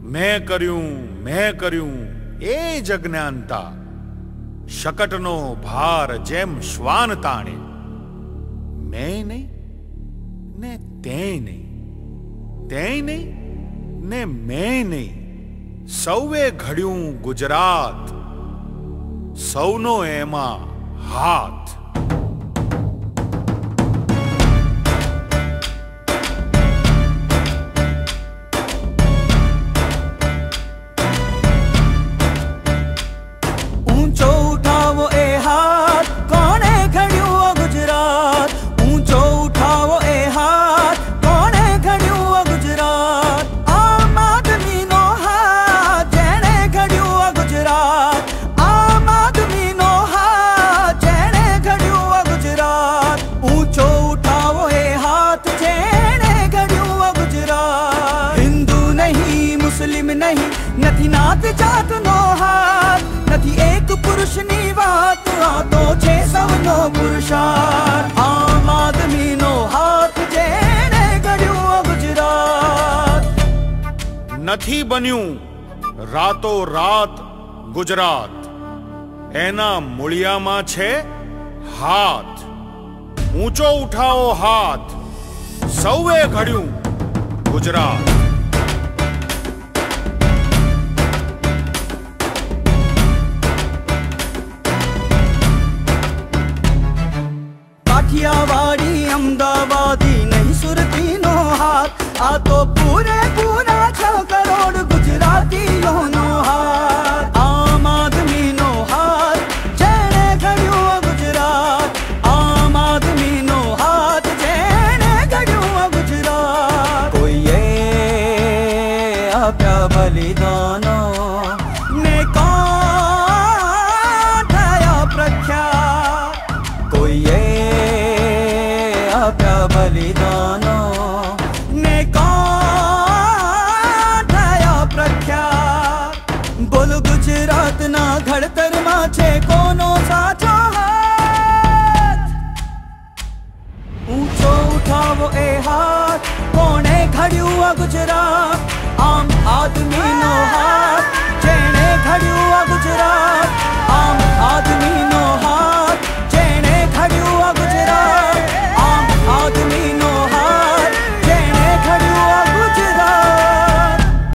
मैं कर्यूं ए जज्ञानता शकटनो भार जेम श्वान ताणे मैं नहीं ने ते नहीं ने मैं नहीं सौवे घड़ियों गुजरात सौनो एमा हाथ। ऊंचो उठावो ए हाथ कोने खड़ियो गुजरात। ऊंचो उठावो ए हाथ कोने खड़ियो गुजरात। आम आदमी नो हाथ जेने खड़ियो गुजरात। आम आदमी नो हाथ जेने खड़ियो गुजरात। ऊंचो उठावो ए हाथ जेने खड़ियो गुजरात। हिंदू नहीं मुस्लिम नहीं नथी नात जात नो हाथ नथी एक पुरुष नी वात आ तो 600 नो पुरुषार्थ। आम आदमी नो हाथ जेने गड्यो गुजरात। नथी बन्यू रातो रात गुजरात एना मूळिया मां छे हाथ। ऊंचो उठाओ हाथ सौवे घड्यू गुजरात। काठियावाड़ी अहमदाबादी नहीं सुरती नो हाथ आ तो पूरा 6 करोड़ गुजराती नो हाथ। आम आदमी नो हाथ जेने खड़ियो गुजरात। आम आदमी नो हाथ जेने खड़ियो गुजरात। कोई ये आप्या बलिदानो ने कौन ठया प्रख्यात। कोई ये आप्या बलिदानो ने कौन ठया प्रख्यात। बोल गुजरात ना घड़तर मां छे कोनो साचो हाथ। ऊंचो उठावो ए हाथ कोने खड़ियो गुजरात। आम आदमी नो हाथ जेने खड़ियो